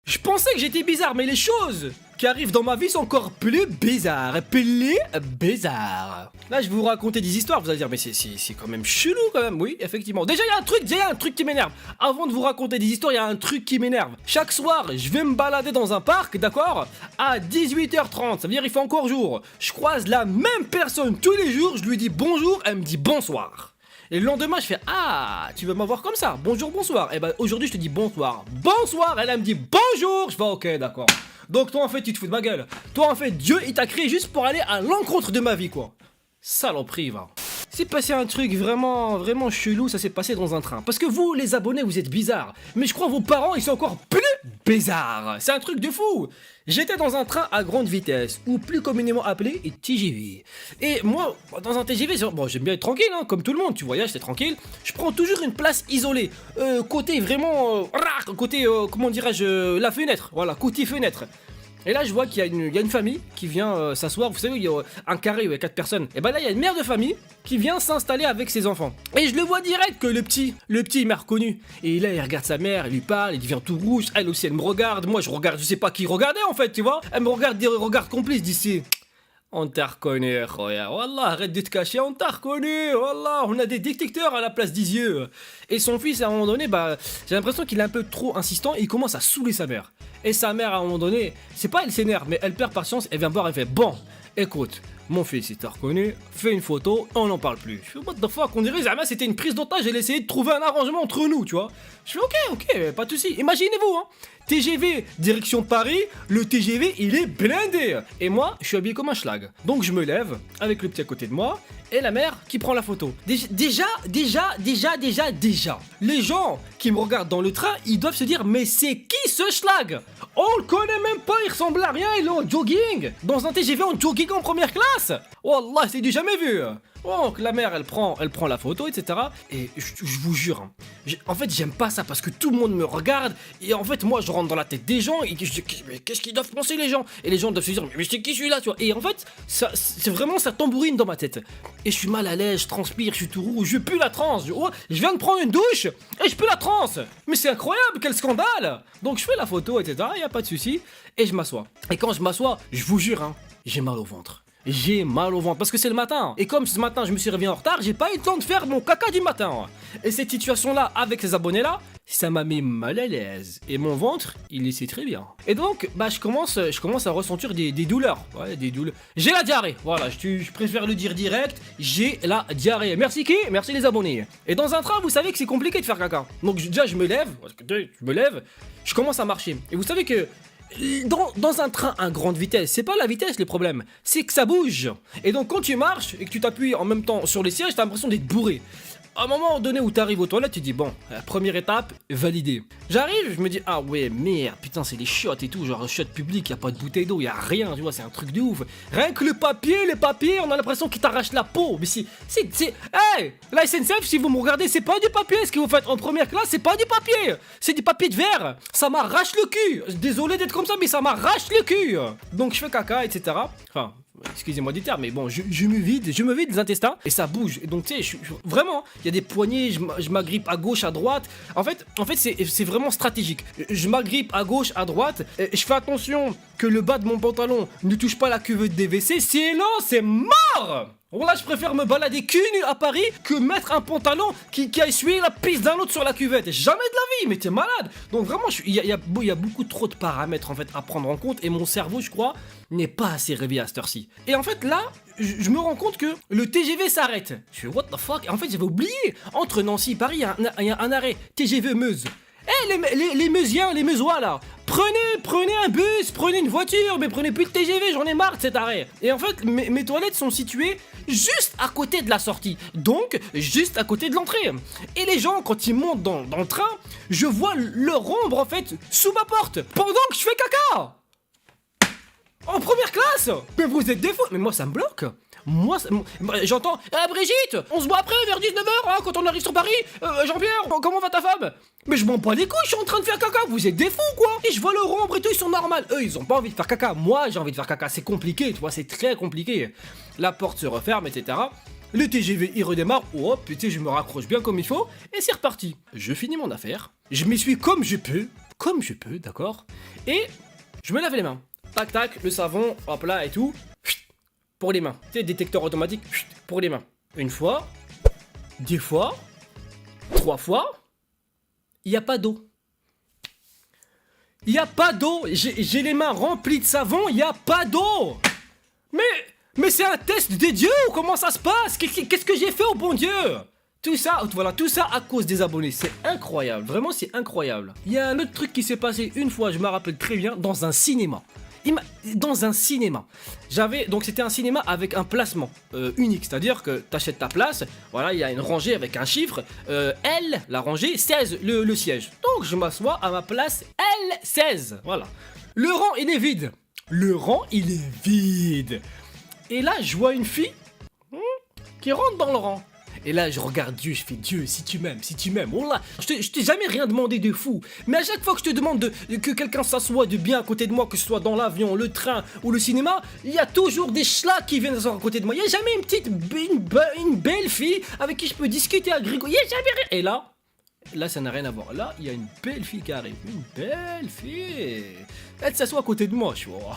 Je pensais que j'étais bizarre, mais les choses qui arrivent dans ma vie sont encore plus bizarres. Plus bizarres. Là, je vais vous raconter des histoires, vous allez dire, mais c'est quand même chelou quand même. Oui, effectivement. Déjà, il y a un truc qui m'énerve. Avant de vous raconter des histoires, il y a un truc qui m'énerve. Chaque soir, je vais me balader dans un parc, d'accord, à 18h30, ça veut dire il fait encore jour. Je croise la même personne tous les jours, je lui dis bonjour, elle me dit bonsoir. Et le lendemain, je fais ah, tu veux m'avoir comme ça, bonjour, bonsoir. Et ben aujourd'hui, je te dis bonsoir, bonsoir. Elle me dit bonjour. Je fais ok, d'accord. Donc toi, en fait, tu te fous de ma gueule. Toi, en fait, Dieu, il t'a créé juste pour aller à l'encontre de ma vie, quoi. Saloperie, va. C'est passé un truc vraiment chelou, ça s'est passé dans un train. Parce que vous, les abonnés, vous êtes bizarres. Mais je crois vos parents, ils sont encore plus bizarres. C'est un truc de fou. J'étais dans un train à grande vitesse, ou plus communément appelé TGV. Et moi, dans un TGV, bon, j'aime bien être tranquille, hein, comme tout le monde. Tu voyages, c'est tranquille. Je prends toujours une place isolée. Côté vraiment... côté, comment dirais-je, la fenêtre. Voilà, côté fenêtre. Et là, je vois qu'il y a une famille qui vient s'asseoir. Vous savez, il y a un carré où il y a 4 personnes. Et ben là, il y a une mère de famille qui vient s'installer avec ses enfants. Et je le vois direct que le petit, il m'a reconnu. Et là, il regarde sa mère, il lui parle, il devient tout rouge. Elle aussi, elle me regarde. Moi, je regarde, je sais pas qui regardait en fait, tu vois. Elle me regarde des regards complices d'ici. On t'a reconnu, Khoya. Wallah, arrête de te cacher, on t'a reconnu. Wallah, on a des détecteurs à la place des yeux. Et son fils, à un moment donné, bah, j'ai l'impression qu'il est un peu trop insistant et il commence à saouler sa mère. Et sa mère, à un moment donné, c'est pas elle s'énerve, mais elle perd patience, elle vient voir, elle fait bon, écoute, mon fils, il t'a reconnu, fais une photo, on n'en parle plus. Je fais what the fuck, on dirait Zama, c'était une prise d'otage, elle essayait de trouver un arrangement entre nous, tu vois. Je fais ok, pas de soucis. Imaginez-vous, hein, TGV, direction Paris, le TGV, il est blindé. Et moi, je suis habillé comme un schlag. Donc je me lève, avec le petit à côté de moi, et la mère qui prend la photo. Déjà, les gens qui me regardent dans le train, ils doivent se dire, mais c'est qui ce schlag? On le connaît même pas, il ressemble à rien, il est en jogging. Dans un TGV en jogging en première classe. Wallah, c'est du jamais vu. Donc la mère, elle prend la photo, etc. Et je vous jure, hein, en fait, j'aime pas ça parce que tout le monde me regarde. Et en fait, moi, je rentre dans la tête des gens et je dis, mais qu'est-ce qu'ils doivent penser les gens? Et les gens doivent se dire, mais c'est qui celui-là, tu vois? Et en fait, c'est vraiment, ça tambourine dans ma tête. Et je suis mal à l'aise, je transpire, je suis tout rouge, je pue la transe. Je viens de prendre une douche et je pue la transe. Mais c'est incroyable, quel scandale! Donc je fais la photo, etc. Y a pas de souci. Et je m'assois. Et quand je m'assois, je vous jure, hein, j'ai mal au ventre. J'ai mal au ventre parce que c'est le matin. Et comme ce matin je me suis réveillé en retard, j'ai pas eu le temps de faire mon caca du matin. Et cette situation là avec ces abonnés là, ça m'a mis mal à l'aise. Et mon ventre, il le sait très bien. Et donc, bah je commence à ressentir des douleurs. Ouais, des douleurs. J'ai la diarrhée. Voilà, je préfère le dire direct. J'ai la diarrhée. Merci qui? Merci les abonnés. Et dans un train, vous savez que c'est compliqué de faire caca. Donc déjà je me lève, je commence à marcher. Et vous savez que dans un train à grande vitesse, c'est pas la vitesse le problème, c'est que ça bouge. Et donc quand tu marches et que tu t'appuies en même temps sur les sièges, t'as l'impression d'être bourré. À un moment donné où t'arrives aux toilettes, tu dis bon, la première étape, validée. J'arrive, je me dis ah ouais merde, putain c'est les chiottes et tout, genre chiottes publiques, y a pas de bouteille d'eau, y a rien, tu vois, c'est un truc de ouf. Rien que le papier, on a l'impression qu'il t'arrache la peau. Mais hey, la SNCF, si vous me regardez, c'est pas du papier, ce que vous faites en première classe, c'est pas du papier, c'est du papier de verre. Ça m'arrache le cul. Désolé d'être comme ça, mais ça m'arrache le cul. Donc je fais caca, etc. Enfin, excusez-moi du terme, mais bon, je me vide les intestins et ça bouge. Et donc, tu sais, vraiment, il y a des poignées, je m'agrippe à gauche, à droite. En fait c'est vraiment stratégique. Je m'agrippe à gauche, à droite. Et je fais attention que le bas de mon pantalon ne touche pas la cuvette des WC, sinon c'est mort! Voilà, je préfère me balader cul nu à Paris que mettre un pantalon qui a essuyé la pisse d'un autre sur la cuvette. Jamais de la vie, mais t'es malade. Donc vraiment, il y a beaucoup trop de paramètres en fait à prendre en compte et mon cerveau, je crois, n'est pas assez réveillé à cette heure-ci. Et en fait là, je me rends compte que le TGV s'arrête. Je fais what the fuck? En fait, j'avais oublié. Entre Nancy et Paris, il y a un arrêt TGV Meuse. Les Meusiens, les Meusois là, prenez un bus, prenez une voiture, mais prenez plus de TGV, j'en ai marre de cet arrêt. Et en fait, mes toilettes sont situées juste à côté de la sortie, donc juste à côté de l'entrée. Et les gens, quand ils montent dans le train, je vois leur ombre en fait sous ma porte, pendant que je fais caca. En première classe. Mais vous êtes des fous. Mais moi ça me bloque. J'entends Brigitte, on se voit après vers 19h hein, quand on arrive sur Paris. Jean-Pierre, comment va ta femme? Mais je m'en bats les couilles, je suis en train de faire caca. Vous êtes des fous quoi. Et je vois leur ombre et tout, ils sont normaux. Eux ils ont pas envie de faire caca. Moi j'ai envie de faire caca. C'est compliqué, tu vois, c'est très compliqué. La porte se referme, etc. Le TGV il redémarre. Oh putain, je me raccroche bien comme il faut. Et c'est reparti. Je finis mon affaire. Je m'essuie comme je peux. comme je peux, d'accord? Et je me lave les mains. Tac, tac, le savon, hop là et tout. Pour les mains. Tu sais, détecteur automatique, pour les mains. Une fois, deux fois, trois fois. Il n'y a pas d'eau. Il n'y a pas d'eau. J'ai les mains remplies de savon, il n'y a pas d'eau. Mais c'est un test des dieux ou comment ça se passe? Qu'est-ce que j'ai fait au bon Dieu? Tout ça, voilà, tout ça à cause des abonnés. C'est incroyable, vraiment c'est incroyable. Il y a un autre truc qui s'est passé une fois, je me rappelle très bien, dans un cinéma. Dans un cinéma. Donc c'était un cinéma avec un placement unique, c'est-à-dire que tu achètes ta place, voilà, il y a une rangée avec un chiffre, L, la rangée, 16, le siège. Donc je m'assois à ma place L16, voilà. Le rang, il est vide. Le rang, il est vide. Et là, je vois une fille qui rentre dans le rang. Et là, je regarde Dieu, je fais Dieu, si tu m'aimes, Wallah, je t'ai jamais rien demandé de fou. Mais à chaque fois que je te demande que quelqu'un s'assoie de bien à côté de moi, que ce soit dans l'avion, le train ou le cinéma, il y a toujours des schlacs qui viennent s'asseoir à côté de moi. Il n'y a jamais une belle fille avec qui je peux discuter à Grégo. Il n'y a jamais rien. Et là, ça n'a rien à voir. Là, il y a une belle fille qui arrive. Une belle fille. Elle s'assoit à côté de moi. Je suis, oh.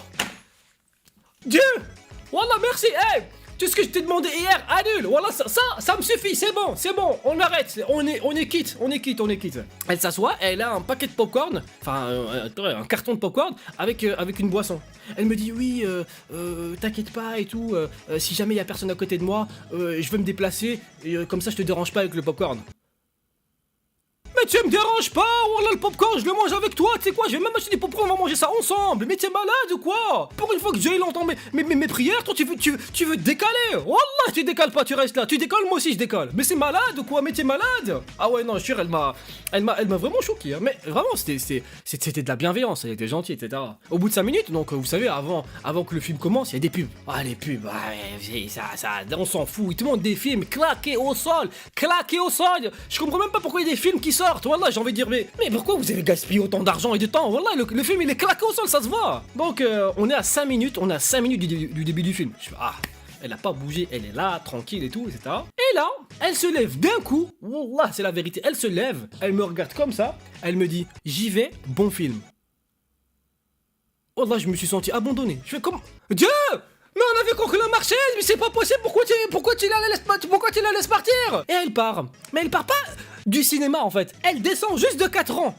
Dieu, Wallah, merci. Hey, tout ce que je t'ai demandé hier, annule. Voilà, ça me suffit, c'est bon, on arrête, on est quitte. Elle s'assoit, elle a un paquet de popcorn, enfin un carton de popcorn avec une boisson. Elle me dit oui, t'inquiète pas et tout, si jamais il y a personne à côté de moi, je vais me déplacer, et, comme ça je te dérange pas avec le popcorn. Mais tu me déranges pas, voilà le popcorn, je le mange avec toi, tu sais quoi, je vais même acheter des popcorn, on va manger ça ensemble. Mais t'es malade ou quoi? Pour une fois que Dieu il entend mes prières, toi tu veux te décaler. Wallah, tu décales pas, tu restes là, tu décales, moi aussi je décale. Mais c'est malade ou quoi? Mais t'es malade? Ah ouais, non, je suis sûr, elle m'a vraiment choqué, hein. Mais vraiment, c'était de la bienveillance, elle était gentille, etc. Au bout de 5 minutes, donc vous savez, avant que le film commence, il y a des pubs. Ah, les pubs, ouais, ça, on s'en fout, ils te montrent des films claqués au sol. Je comprends même pas pourquoi il y a des films qui sortent. Voilà, j'ai envie de dire, mais pourquoi vous avez gaspillé autant d'argent et de temps? Voilà, le film il est claqué au sol, ça se voit. Donc on est à 5 minutes, du début du film. Je fais, elle a pas bougé, elle est là, tranquille et tout, etc. Et là, elle se lève d'un coup, wallah, c'est la vérité, elle se lève, elle me regarde comme ça, elle me dit, j'y vais, bon film. Wallah, je me suis senti abandonné. Je fais comme, Dieu! Mais on avait conclu la marché, mais c'est pas possible, pourquoi tu la laisses partir? Et elle part. Mais elle part pas du cinéma en fait, elle descend juste de 4 rangs.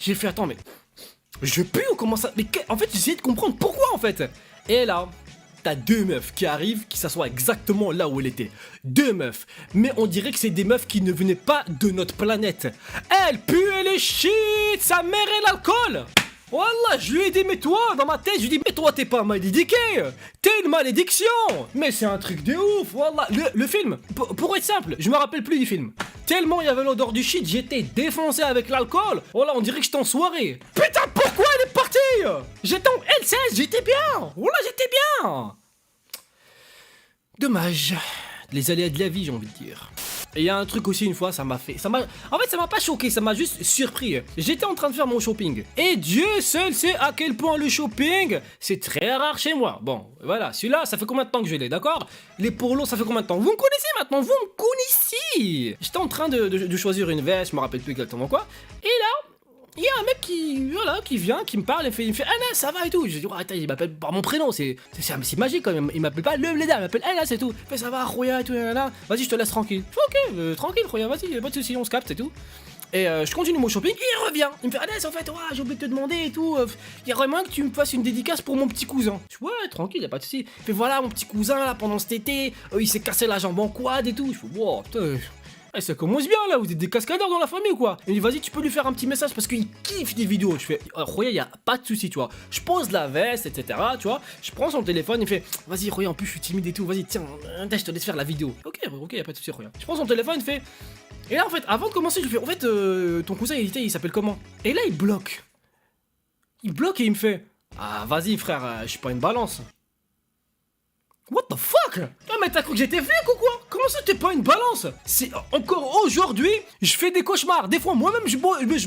J'ai fait, attends, mais je pue ou comment ça? Mais en fait, j'essayais de comprendre pourquoi en fait. Et là, t'as deux meufs qui arrivent, qui s'assoient exactement là où elle était. Deux meufs, mais on dirait que c'est des meufs qui ne venaient pas de notre planète. Elle puait les shit, sa mère et l'alcool. Wallah, je lui ai dit, mais toi, dans ma tête, je lui ai dit, mais toi, t'es pas malédiqué, t'es une malédiction. Mais c'est un truc de ouf, wallah. Le film, pour être simple, je me rappelle plus du film. Tellement il y avait l'odeur du shit, j'étais défoncé avec l'alcool. Wallah, on dirait que j'étais en soirée. Putain, pourquoi elle est partie? J'étais en L16, j'étais bien. Wallah, j'étais bien. Dommage. Les aléas de la vie, j'ai envie de dire. Et il y a un truc aussi une fois, en fait ça m'a pas choqué, ça m'a juste surpris. J'étais en train de faire mon shopping. Et Dieu seul sait à quel point le shopping, c'est très rare chez moi. Bon, voilà, celui-là, ça fait combien de temps que je l'ai, d'accord? Les polos, ça fait combien de temps? Vous me connaissez maintenant, vous me connaissez. J'étais en train de choisir une veste, je me rappelle plus exactement quoi. Et là, il y a un mec qui vient, qui me parle, il me fait Anas, ça va et tout. Je dis, attends, il m'appelle par mon prénom, c'est magique quand même. Il m'appelle pas le Bleda, il m'appelle Anas et tout. Il fait, ça va, Roya et tout, là. Vas-y, je te laisse tranquille. Je fais, ok, tranquille, Roya, vas-y, pas de soucis, on se capte et tout. Et je continue mon shopping, et il revient. Il me fait, Anas, en fait, j'ai oublié de te demander et tout. Il y aurait moyen que tu me fasses une dédicace pour mon petit cousin. Je fais, ouais, tranquille, y'a pas de soucis. Il fait, voilà, mon petit cousin, là, pendant cet été, il s'est cassé la jambe en quad et tout. Je fais, wow, putain. Ça commence bien là, vous êtes des cascadeurs dans la famille ou quoi? Il me dit vas-y tu peux lui faire un petit message parce qu'il kiffe des vidéos. Je fais Roya, y a pas de souci, tu vois. Je pose la veste, etc. Tu vois. Je prends son téléphone, il fait vas-y Roya, en plus je suis timide et tout, vas-y tiens, je te laisse faire la vidéo. Ok, y a pas de souci Roya. Je prends son téléphone, il fait. Et là en fait, avant de commencer, je lui fais en fait ton cousin il s'appelle comment? Et là il bloque. Il bloque et il me fait ah vas-y frère, je suis pas une balance. What the fuck? Ah mais t'as cru que j'étais flic ou quoi? Comment ça t'es pas une balance? C'est encore aujourd'hui, je fais des cauchemars. Des fois moi-même je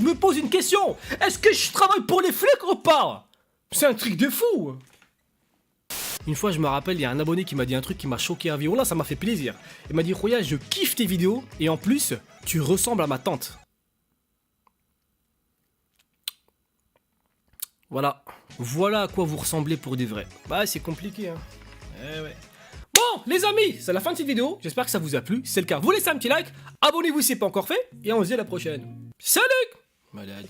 me pose une question. Est-ce que je travaille pour les flics ou pas? C'est un truc de fou. Une fois je me rappelle, il y a un abonné qui m'a dit un truc qui m'a choqué à vie. Oh là ça m'a fait plaisir. Il m'a dit Roya, je kiffe tes vidéos et en plus tu ressembles à ma tante. Voilà. Voilà à quoi vous ressemblez pour du vrai. Bah, c'est compliqué, hein. Eh ouais. Bon, les amis, c'est la fin de cette vidéo. J'espère que ça vous a plu. Si c'est le cas, vous laissez un petit like. Abonnez-vous si ce n'est pas encore fait. Et on se dit à la prochaine. Salut! Malade.